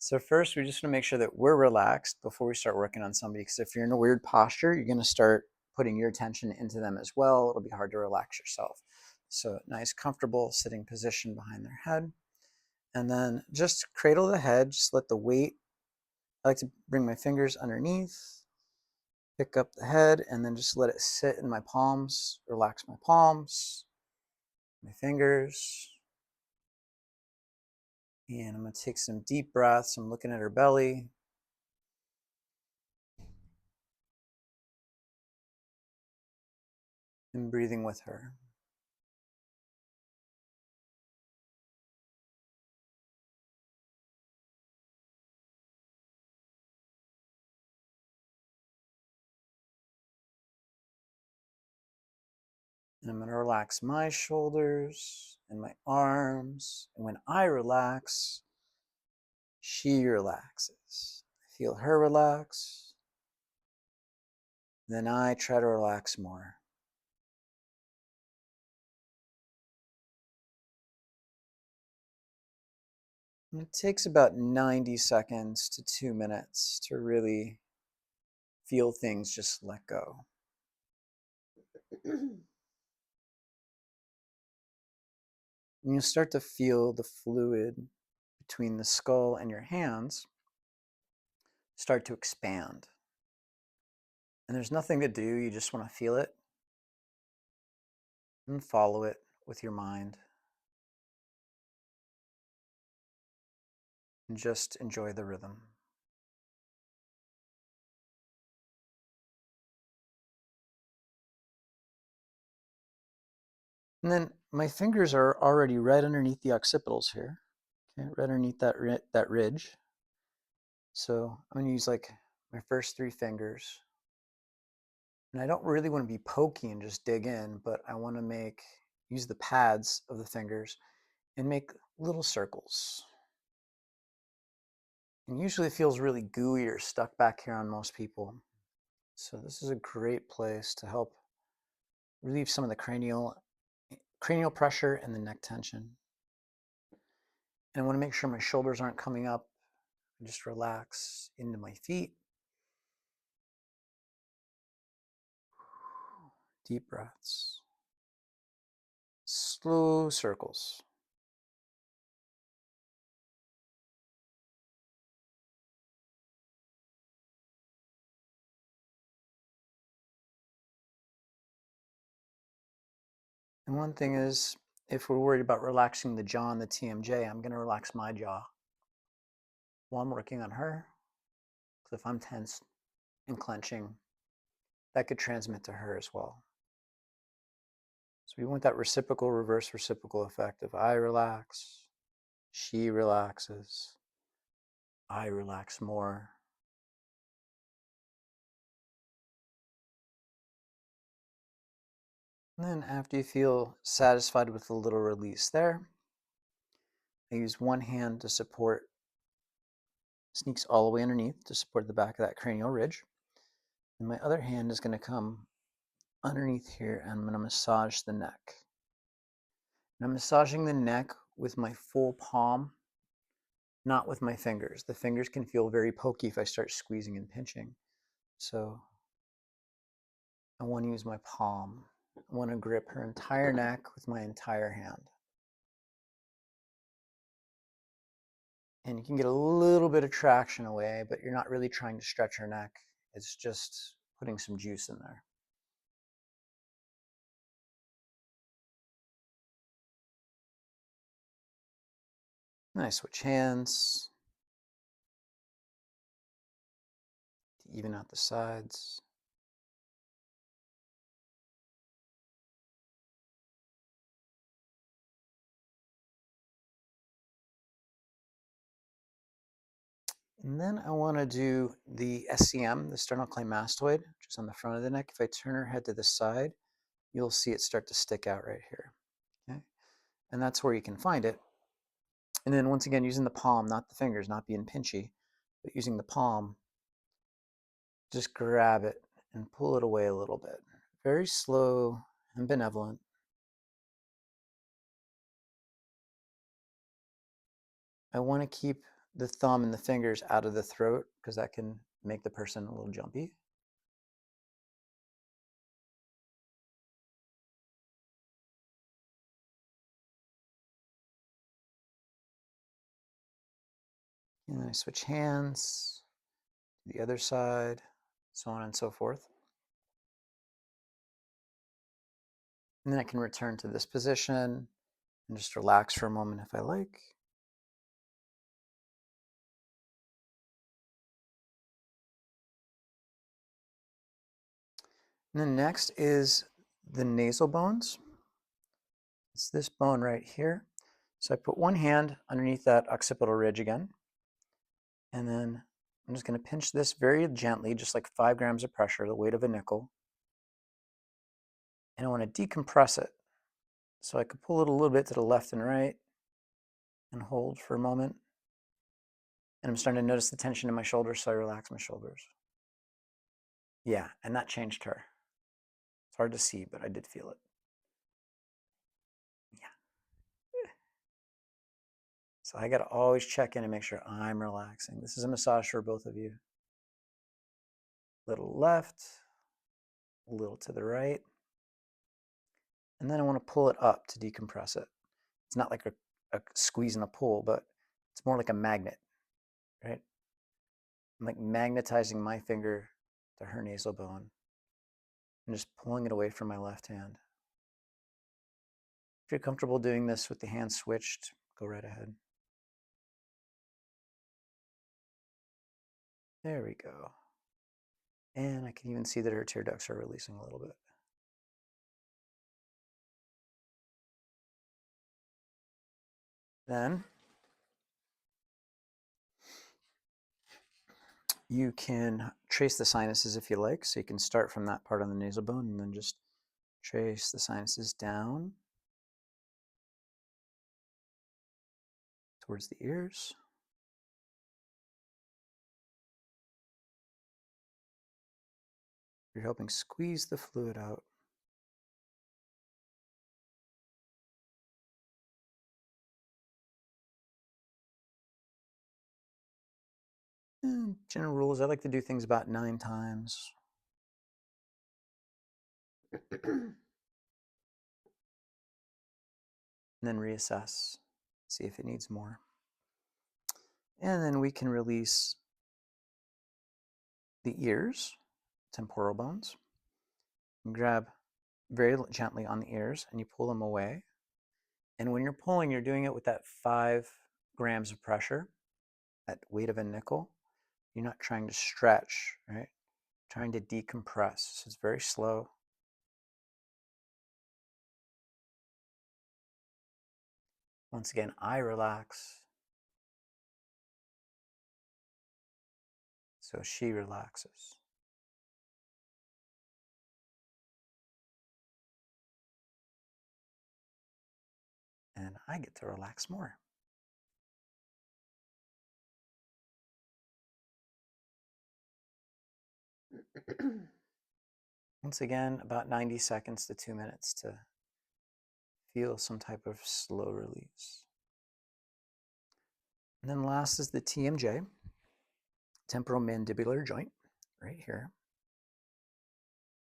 So first, we just want to make sure that we're relaxed before we start working on somebody, because if you're in a weird posture, you're going to start putting your attention into them as well. It'll be hard to relax yourself. So nice, comfortable sitting position behind their head. And then just cradle the head, just let the weight, I like to bring my fingers underneath, pick up the head, and then just let it sit in my palms, relax my palms, my fingers. And I'm going to take some deep breaths. I'm looking at her belly. And breathing with her. And I'm going to relax my shoulders and my arms. And when I relax, she relaxes. I feel her relax. Then I try to relax more. And it takes about 90 seconds to 2 minutes to really feel things just let go. And you'll start to feel the fluid between the skull and your hands start to expand. And there's nothing to do, you just want to feel it and follow it with your mind. And just enjoy the rhythm. And then my fingers are already right underneath the occipitals here, okay, right underneath that ridge. So I'm going to use like my first 3 fingers. And I don't really want to be pokey and just dig in, but I want to use the pads of the fingers and make little circles. And usually it feels really gooey or stuck back here on most people. So this is a great place to help relieve some of the cranial pressure and the neck tension. And I want to make sure my shoulders aren't coming up. And just relax into my feet. Deep breaths. Slow circles. And one thing is, if we're worried about relaxing the jaw and the TMJ, I'm going to relax my jaw while I'm working on her. Because if I'm tense and clenching, that could transmit to her as well. So we want that reciprocal, reverse reciprocal effect of I relax, she relaxes, I relax more. And then after you feel satisfied with the little release there, I use one hand to support, sneaks all the way underneath to support the back of that cranial ridge. And my other hand is going to come underneath here and I'm going to massage the neck. And I'm massaging the neck with my full palm, not with my fingers. The fingers can feel very pokey if I start squeezing and pinching. So I want to use my palm. I want to grip her entire neck with my entire hand. And you can get a little bit of traction away, but you're not really trying to stretch her neck. It's just putting some juice in there. And I switch hands to even out the sides. And then I want to do the SCM, the sternocleidomastoid, which is on the front of the neck. If I turn her head to the side, you'll see it start to stick out right here. Okay? And that's where you can find it. And then once again, using the palm, not the fingers, not being pinchy, but using the palm, just grab it and pull it away a little bit. Very slow and benevolent. I want to keep the thumb and the fingers out of the throat because that can make the person a little jumpy. And then I switch hands to the other side, so on and so forth. And then I can return to this position and just relax for a moment if I like. And then next is the nasal bones. It's this bone right here. So I put one hand underneath that occipital ridge again. And then I'm just going to pinch this very gently, just like 5 grams of pressure, the weight of a nickel. And I want to decompress it. So I could pull it a little bit to the left and right and hold for a moment. And I'm starting to notice the tension in my shoulders, so I relax my shoulders. Yeah, and that changed her. It's hard to see, but I did feel it. Yeah. So I got to always check in and make sure I'm relaxing. This is a massage for both of you. Little left, a little to the right. And then I want to pull it up to decompress it. It's not like a squeeze and a pull, but it's more like a magnet, right? I'm like magnetizing my finger to her nasal bone and just pulling it away from my left hand. If you're comfortable doing this with the hands switched, go right ahead. There we go. And I can even see that her tear ducts are releasing a little bit. Then you can trace the sinuses if you like. So you can start from that part on the nasal bone and then just trace the sinuses down towards the ears. You're helping squeeze the fluid out. And general rules, I like to do things about 9 times. And then reassess, see if it needs more. And then we can release the ears, temporal bones, and grab very gently on the ears and you pull them away. And when you're pulling, you're doing it with that 5 grams of pressure, that weight of a nickel. You're not trying to stretch, right? Trying to decompress. So it's very slow. Once again, I relax. So she relaxes. And I get to relax more. Once again, about 90 seconds to 2 minutes to feel some type of slow release. And then last is the TMJ, temporal mandibular joint, right here.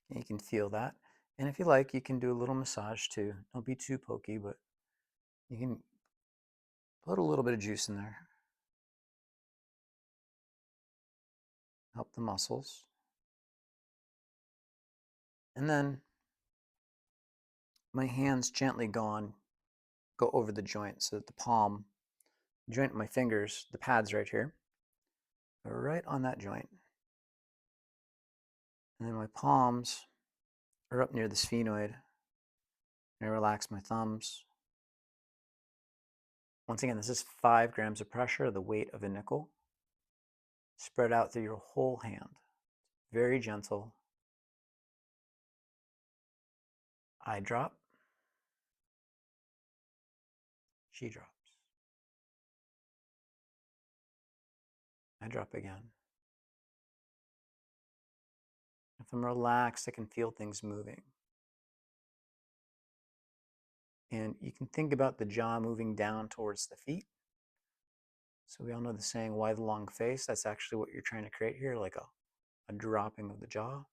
And you can feel that. And if you like, you can do a little massage too. Don't be too pokey, but you can put a little bit of juice in there. Help the muscles. And then my hands gently go over the joint so that the palm, joint of my fingers, the pads right here, are right on that joint. And then my palms are up near the sphenoid. And I relax my thumbs. Once again, this is 5 grams of pressure, the weight of a nickel, spread out through your whole hand. Very gentle. I drop. She drops. I drop again. If I'm relaxed, I can feel things moving. And you can think about the jaw moving down towards the feet. So we all know the saying, why the long face? That's actually what you're trying to create here, like a dropping of the jaw.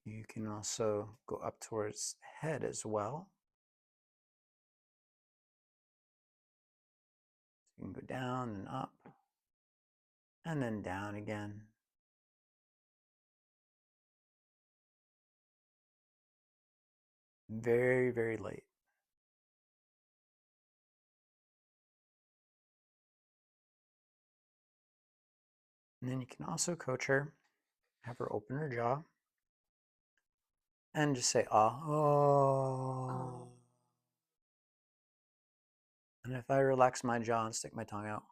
You can also go up towards the head as well. You can go down and up, and then down again. Very, very light. And then you can also coach her, have her open her jaw, and just say, ah, oh. And if I relax my jaw and stick my tongue out,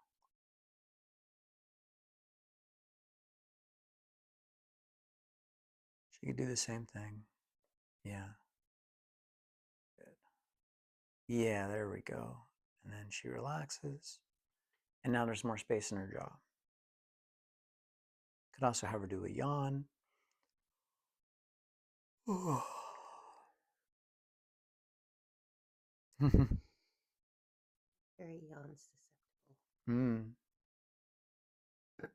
she could do the same thing. Yeah. Good. Yeah, there we go. And then she relaxes. And now there's more space in her jaw. Could also have her do a yawn. Very yawn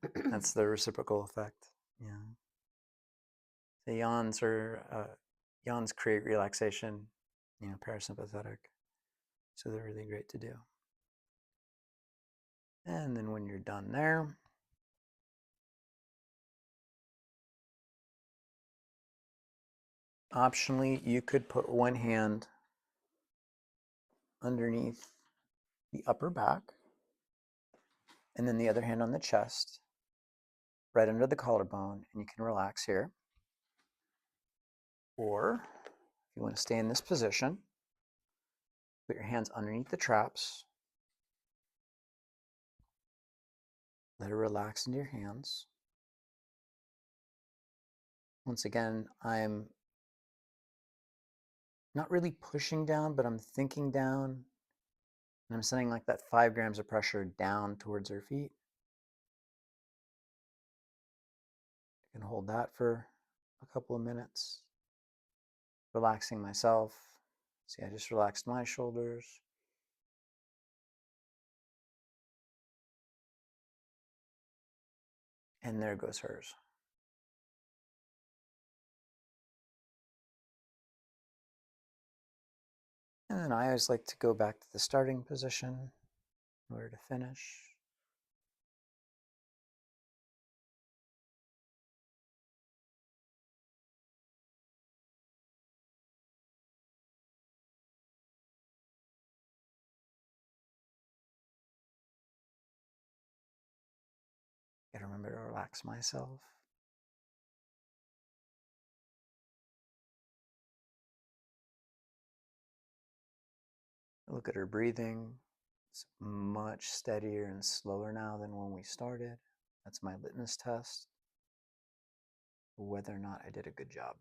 susceptible. That's the reciprocal effect. Yeah. The yawns create relaxation, parasympathetic. So they're really great to do. And then when you're done there, optionally, you could put one hand underneath the upper back and then the other hand on the chest, right under the collarbone, and you can relax here. Or if you want to stay in this position, put your hands underneath the traps. Let her relax into your hands. Once again, I'm not really pushing down, but I'm thinking down. And I'm sending like that 5 grams of pressure down towards her feet. I can hold that for a couple of minutes. Relaxing myself. See, I just relaxed my shoulders. And there goes hers. And then I always like to go back to the starting position in order to finish. Gotta remember to relax myself. Look at her breathing. It's much steadier and slower now than when we started. That's my litmus test, whether or not I did a good job.